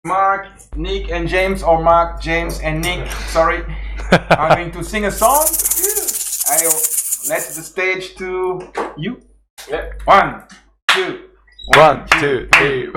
Mark, Nick and James, or Mark, James and Nick, sorry, are going to sing a song. I'll let the stage to you. Yeah. 1, 2, 1, 2, 3.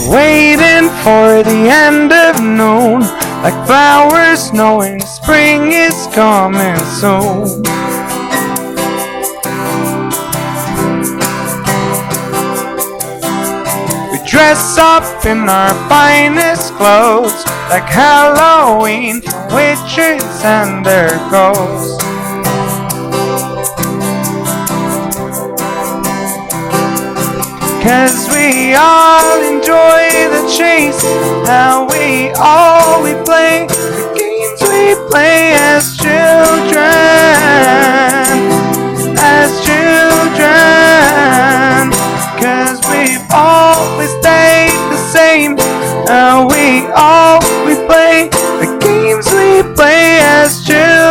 Waiting for the end of noon, like flowers knowing spring is coming soon. We dress up in our finest clothes, like Halloween witches and their ghosts. Cause we all enjoy the chase, how we play the games we play as children, cause we've always stayed the same, how we play the games we play as children,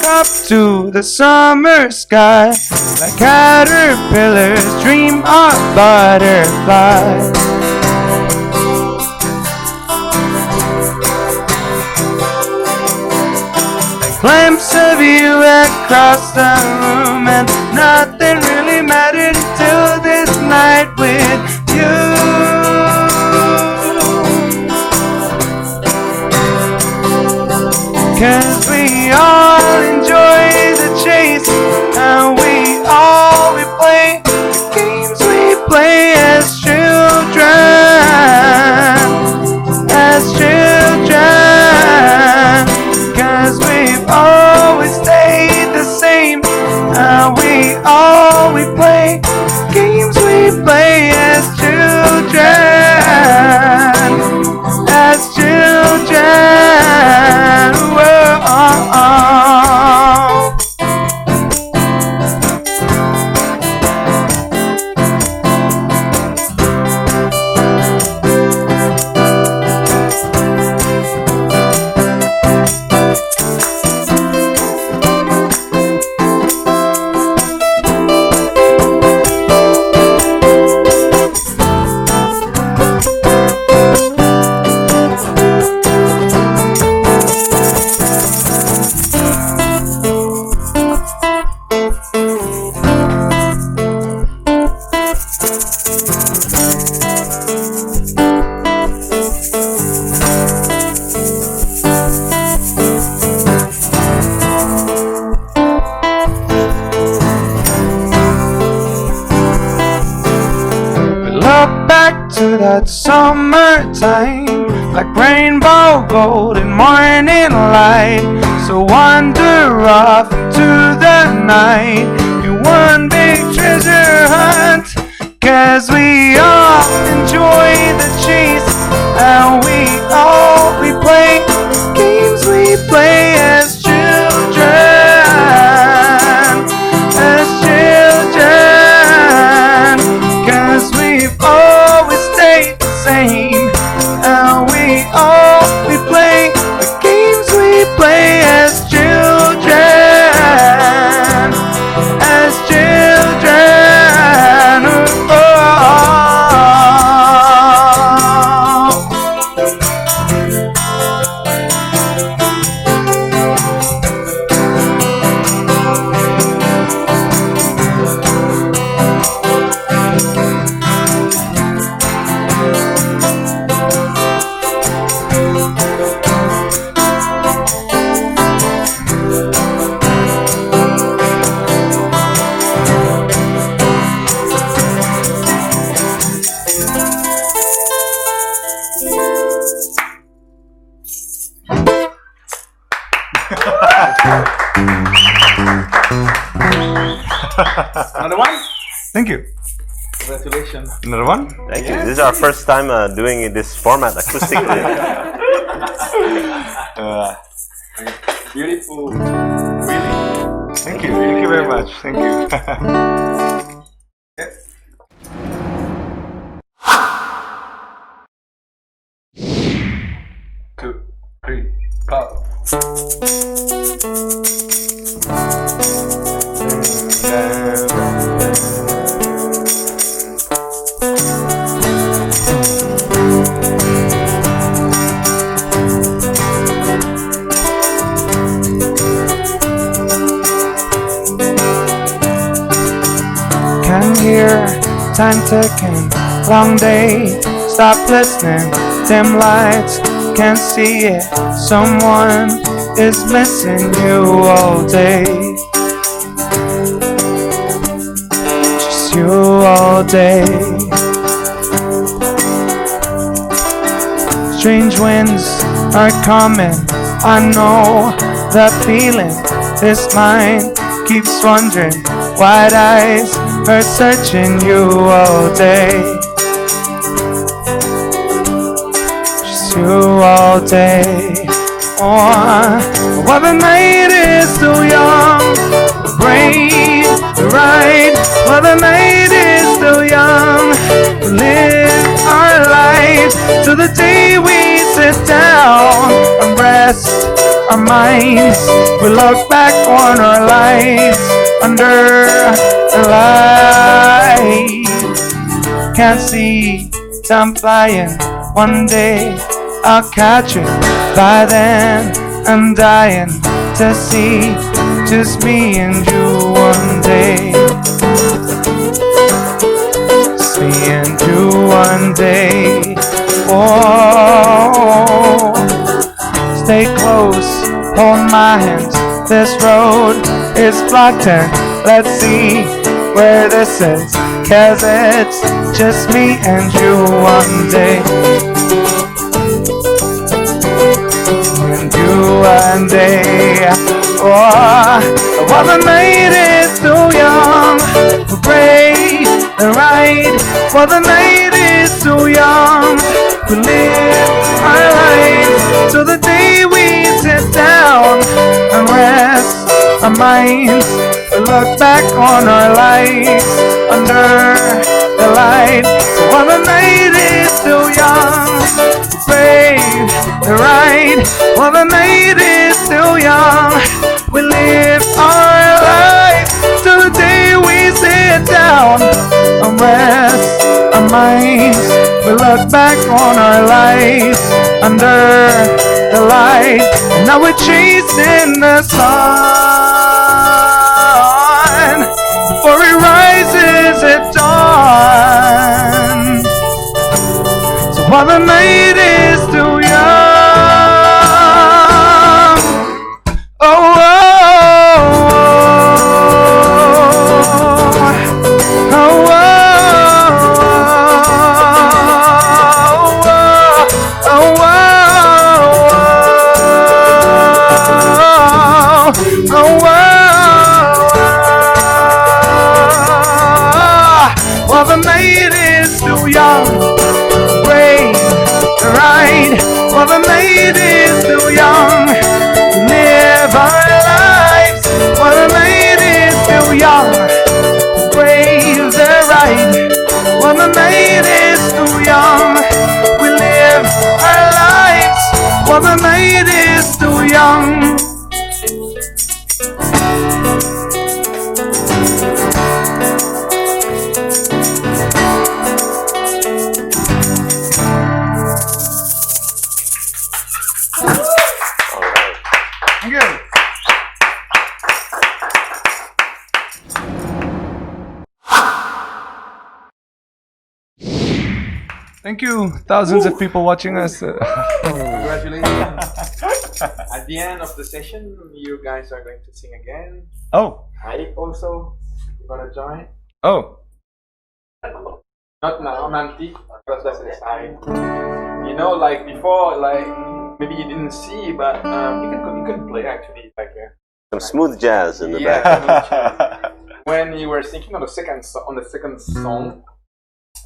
Up to the summer sky, like caterpillars dream of butterflies. A glimpse of you across the room, and nothing really mattered till this night with you. Cause we all enjoy the chase, and we play the games we play as children, cause we've always stayed the same, and we play the games we play as children, to that summertime, like rainbow gold and morning light. So wander off into the night in one big treasure hunt, cause we all enjoy the chase, and we play games we play as children, cause we've always stayed the same, and we play the games we play as children, Another one? Thank you. Congratulations. Another one? Thank you. This is our first time doing this format acoustically. Beautiful. Really. Thank you. Thank you very much. Thank you. Yeah. 2, 3, go. Can hear time ticking, long day, stop listening, dim lights, can't see it, someone is missing you all day. Just you all day. Strange winds are coming, I know that feeling, this mind keeps wondering, wide eyes are searching you all day. Just you all day. Oh, while the night is still young, brave to ride. While the night is still young, we live our life till the day we sit down and rest our minds. We look back on our lives under the light. Can't see time flying, one day I'll catch it. By then I'm dying to see just me and you one day. Just me and you one day. Oh, stay close, hold my hands. This road is blocked and let's see where this is. 'Cause it's just me and you one day. And you one day. Oh, while the night is still young, we pray and ride. While the night is still young, we live our lives till the day we sit down and rest our minds. We look back on our lives under the light. While the night is still young, brave the ride. While the night is still young, we live our lives till the day we sit down and rest our minds. We look back on our lives under the light. And now we're chasing the sun before it rises at dawn. So while the night is still young, oh, oh, oh, oh, oh, oh, oh, while the night is still young, brave to ride. While the night is still young, live our lives. While the night is still young, brave to ride. While the night is still young, we live our lives. While the night is still young. Thank you. Thank you, thousands of people watching us. Congratulations. At the end of the session, you guys are going to sing again. Oh, I also gonna join. oh, Not now, nanti, because that's the time. You know, like before, like maybe you didn't see, but you can play actually, like Some smooth jazz in the back. When you were thinking on the second song,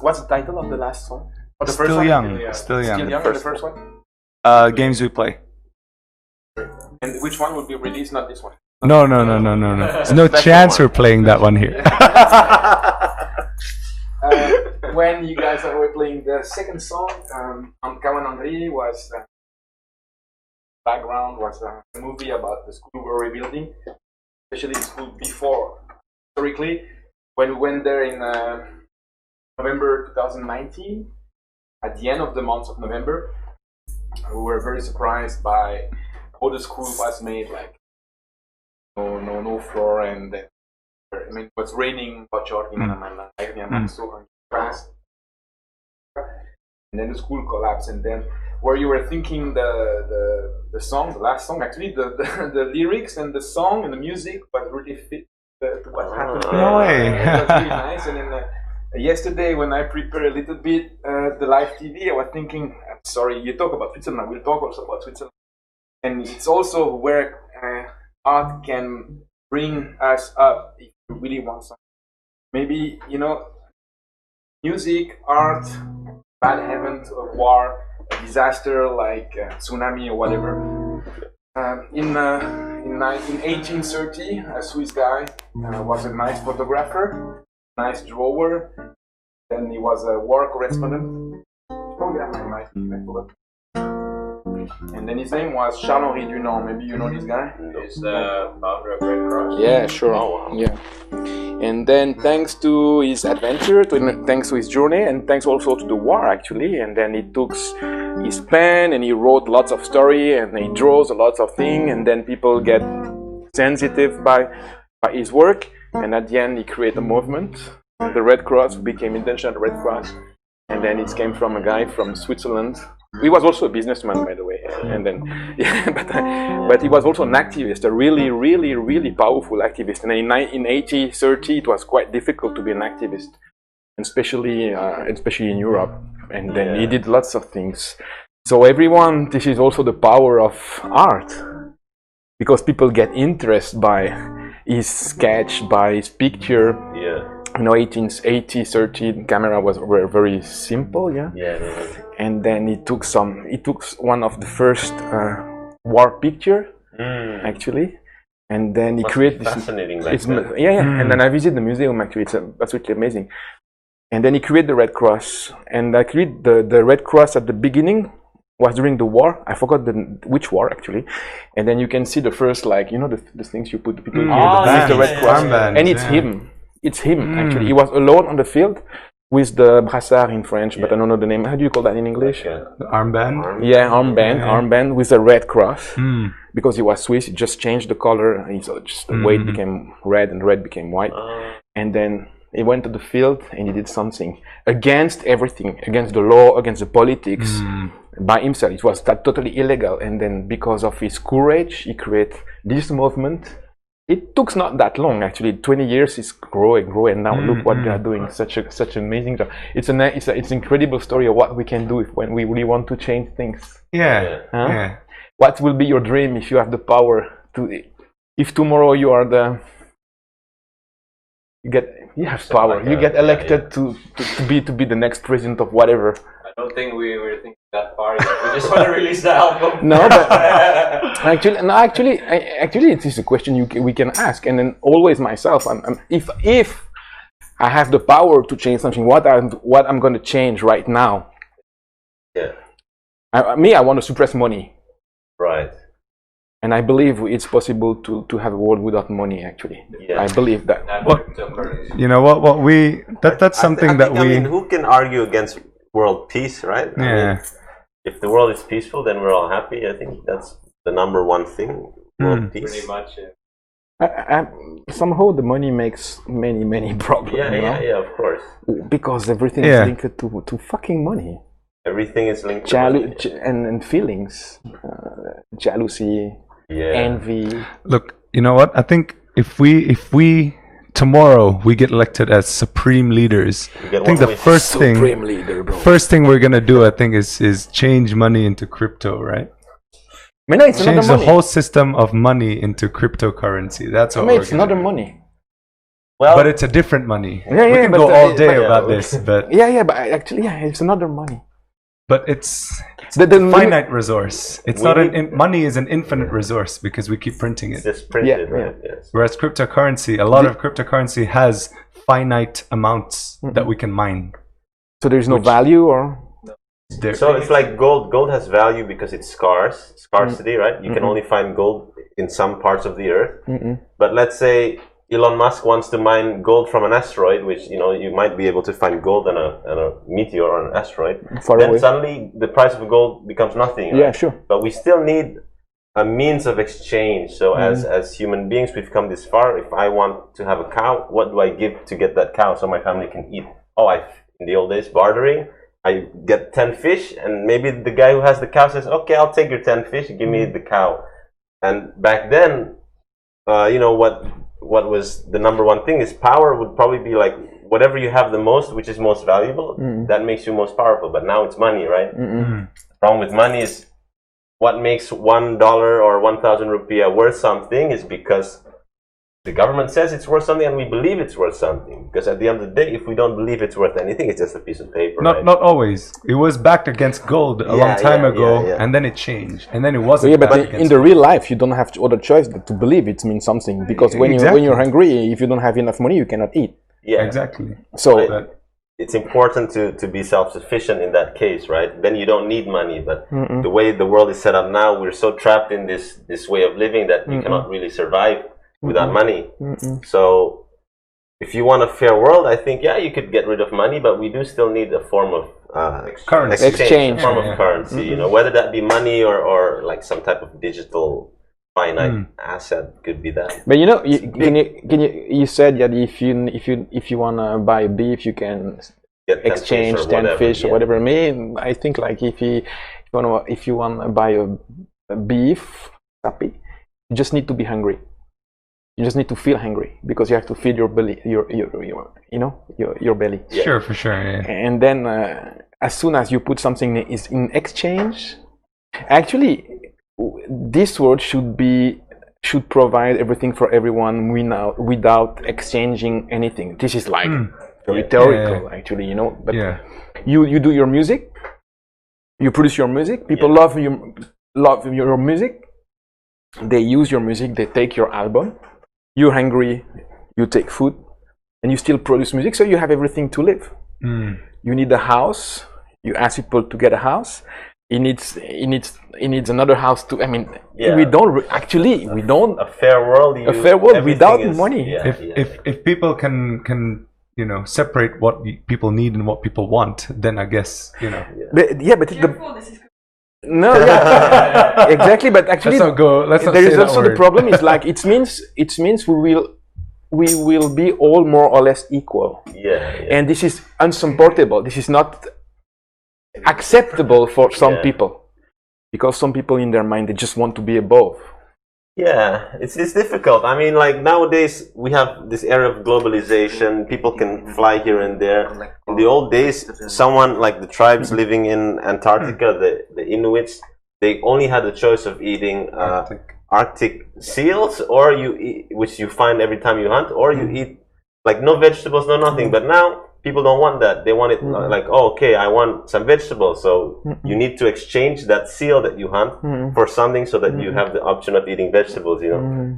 what's the title of the last song? Or the first Still one? young. Still young. Still young. The first one. Games we play. And which one will be released? Not this one. No. There's no chance we're playing that one here. When you guys were playing the second song, on Kawan was background was a movie about the school we were rebuilding, especially the school before. Historically, when we went there in November 2019, at the end of the month of November, we were very surprised by how the school was made, like no floor, and then it was raining so fast, and then the school collapsed, and then where you were thinking the song, the last song, actually the lyrics and the song and the music was really fit to what happened. No way. It was really nice. And then yesterday when I prepared a little bit the live TV, I was thinking, I'm sorry, you talk about Switzerland, we'll talk also about Switzerland, and it's also where art can bring us up if you really want something. Maybe, music, art, bad event, a war, a disaster like tsunami or whatever. In 1830, a Swiss guy was a nice photographer, nice drawer. Then he was a war correspondent. Oh yeah, I forgot. And then his name was Charles-Henri Dunant. Maybe you know this guy? He's the founder of Red Cross. Yeah, sure. Oh, wow. Yeah. And then thanks to his adventure, thanks to his journey, and thanks also to the war actually, and then he took his pen and he wrote lots of story and he draws a lot of things, and then people get sensitive by his work, and at the end he created a movement. The Red Cross became International Red Cross, and then it came from a guy from Switzerland. He was also a businessman, by the way, and then, but he was also an activist, a really, really, really powerful activist. And in 1830, it was quite difficult to be an activist, especially in Europe. And then he did lots of things. So everyone, this is also the power of art, because people get interested by his sketch, by his picture. Yeah. 1830 camera were very simple, and then he took one of the first war picture actually, and then he created this fascinating. And then I visited the museum actually. It's absolutely amazing. And then he created the Red Cross, and I created the Red Cross at the beginning was during the war. I forgot which war actually. And then you can see the first, the things you put the people here, the Red Cross, and it's him. It's him, actually. He was alone on the field with the brassard in French, but I don't know the name. How do you call that in English? The armband? Yeah, armband with a red cross. Because he was Swiss, he just changed the color, and so just the white became red and red became white. And then he went to the field and he did something against everything, against the law, against the politics, by himself. It was totally illegal. And then because of his courage, he created this movement. It took not that long, actually. 20 years is growing, and now look what they are doing. Such an amazing job. It's an incredible story of what we can do when we really want to change things. Yeah. What will be your dream if you have the power to? If tomorrow you are you have power. You get elected to be the next president of whatever. I don't think we were thinking that far yet. We just want to release the album. No, but actually, it is a question we can ask, and then always myself. If I have the power to change something, what I'm going to change right now? Yeah. I want to suppress money. Right. And I believe it's possible to have a world without money. Actually, I believe that. You know what that's something I mean, who can argue against world peace, right? I mean, if the world is peaceful, then we're all happy. I think that's the number one thing. World peace. Pretty much. Somehow the money makes many problems. Yeah, of course. Because everything is linked to fucking money. Everything is linked to money. And feelings, jealousy, envy. Look, you know what? I think if we tomorrow we get elected as supreme leaders, I think the first thing we're gonna do, I think, is change money into crypto, right? I mean, no, it's change another the money. whole system of money into cryptocurrency. That's what I mean, we're it's gonna another do. money. Well, But it's a different money. Yeah, we yeah, can but, go all day but- about this, but Yeah, but actually, it's another money. it's The finite resource. It's We not need- money is an infinite resource because we keep printing it's it. just printed, Yeah, right? Yes. Whereas cryptocurrency, a lot of cryptocurrency has finite amounts that we can mine. So there's no value, or There- So it's like gold. Gold has value because it's scarcity, right? You can only find gold in some parts of the earth. But let's say Elon Musk wants to mine gold from an asteroid, which you might be able to find gold on a meteor or an asteroid. Far then away. suddenly the price of gold becomes nothing. Right? Yeah, sure. But we still need a means of exchange. So as human beings, we've come this far. If I want to have a cow, what do I give to get that cow so my family can eat? In the old days, bartering. I get 10 fish, and maybe the guy who has the cow says, "Okay, I'll take your 10 fish. Give me the cow." And back then, what was the number one thing is power would probably be like whatever you have the most, which is most valuable, that makes you most powerful. But now it's money, right? The problem with money is what makes $1 or 1,000 rupiah worth something is because the government says it's worth something and we believe it's worth something. Because at the end of the day, if we don't believe it's worth anything, it's just a piece of paper. Not right? not always. It was backed against gold a long time ago, yeah. and then it changed, and then it wasn't. Yeah, but backed in against the real life, you don't have other choice but to believe it means something. Because when Exactly. you're hungry, if you don't have enough money, you cannot eat. Yeah, exactly. So But it's important to be self-sufficient in that case, right? Then you don't need money. But the way the world is set up now, we're so trapped in this way of living that you cannot really survive without money. So if you want a fair world, I think, you could get rid of money, but we do still need a form of Currency. Exchange. a form of currency, whether that be money or like some type of digital finite asset could be that. But you said that if you wanna buy beef, you can Get 10 exchange fish or 10 whatever, fish or yeah. whatever. I think like if you wanna buy a beef, sapi, you just need to be hungry. You just need to feel hungry because you have to feed your belly, your belly. Yeah. sure, for sure. Yeah. And then as soon as you put something is in exchange, actually this world should provide everything for everyone without exchanging anything. This is like very theoretical, actually, but you do your music, you produce your music, people love your music, they use your music, they take your album, you're hungry, you take food, and you still produce music, so you have everything to live. You need a house, you ask people to get a house, he needs another house to. We don't A fair world. Everything without is- money. Yeah, If people can separate what people need and what people want, then I guess No, yeah, exactly. But actually, Let's not go. Let's not there say is that also the word. problem. Is like it means we will be all more or less equal, and this is unsupportable. This is not acceptable for some people, because some people in their mind they just want to be above. Yeah, it's difficult. I mean, like nowadays we have this era of globalization. People can fly here and there. In the old days, someone like the tribes living in Antarctica, the Inuits, they only had the choice of eating Arctic seals, or you eat, which you find every time you hunt, or you eat like no vegetables, no nothing. But now people don't want that. They want it like, oh, okay, I want some vegetables. So you need to exchange that seal that you hunt for something so that you have the option of eating vegetables,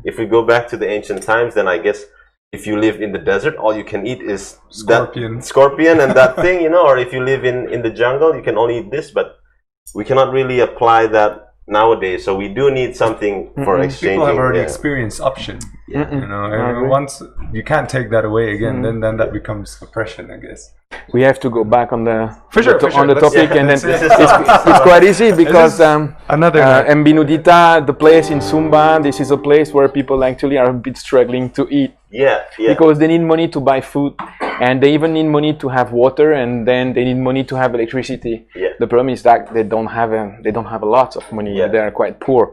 If we go back to the ancient times, then I guess if you live in the desert, all you can eat is Scorpion. that scorpion and that thing, or if you live in the jungle, you can only eat this, but we cannot really apply that nowadays. So we do need something for exchanging. People have already experienced option. And once you can't take that away again, then that becomes oppression, I guess. We have to go back on the For sure. on the topic, and then This is it's quite easy because another Mbinudita, the place in Sumba, this is a place where people actually are a bit struggling to eat. Because they need money to buy food, and they even need money to have water, and then they need money to have electricity. The problem is that they don't have a lot of money. They are quite poor,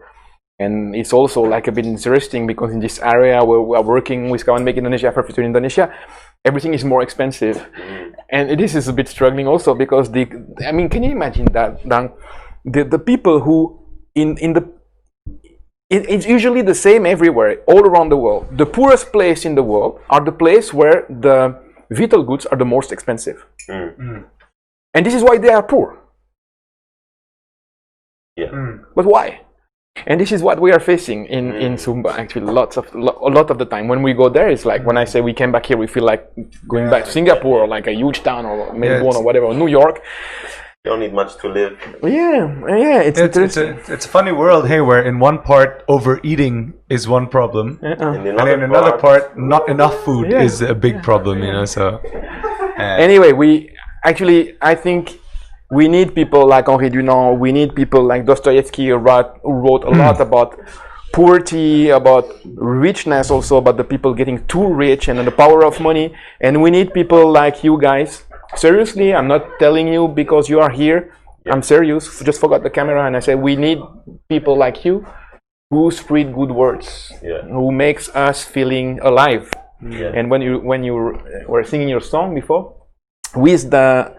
and it's also like a bit interesting because in this area where we are working with Kawan Baik Indonesia for Future Indonesia, everything is more expensive, and this is a bit struggling also because can you imagine that the people who in it's usually the same everywhere, all around the world. The poorest place in the world are the place where the vital goods are the most expensive. And this is why they are poor. But why? And this is what we are facing in Sumba, actually, a lot of the time. When we go there, it's like, when I say we came back here, we feel like going back to Singapore, or like a huge town, or Melbourne, or whatever, or New York. You don't need much to live. It's a funny world, hey, where in one part overeating is one problem, and in another part not enough food is a big problem, you know. So anyway, I think we need people like Henri Dunant. We need people like Dostoyevsky, who wrote a lot about poverty, about richness, also about the people getting too rich and the power of money. And we need people like you guys. Seriously, I'm not telling you because you are here. I'm serious. Just forgot the camera, and I said we need people like you who spread good words, who makes us feeling alive. And when you were singing your song before, with the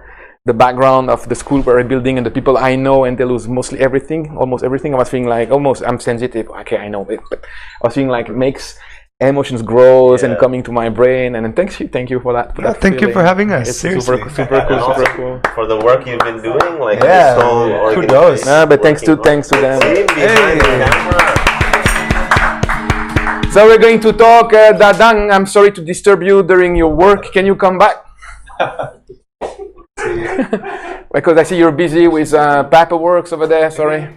background of the school we're building and the people I know, and they lose almost everything, I was feeling like I'm sensitive. Okay, I know it, but I was feeling like it makes emotions grows and coming to my brain. And thank you for that. Thank you for having us. It's seriously. super cool. For the work you've been doing, like kudos. But thanks to them. So we're going to talk, Dadang. I'm sorry to disturb you during your work. Can you come back? Because I see you're busy with paperwork over there. Sorry.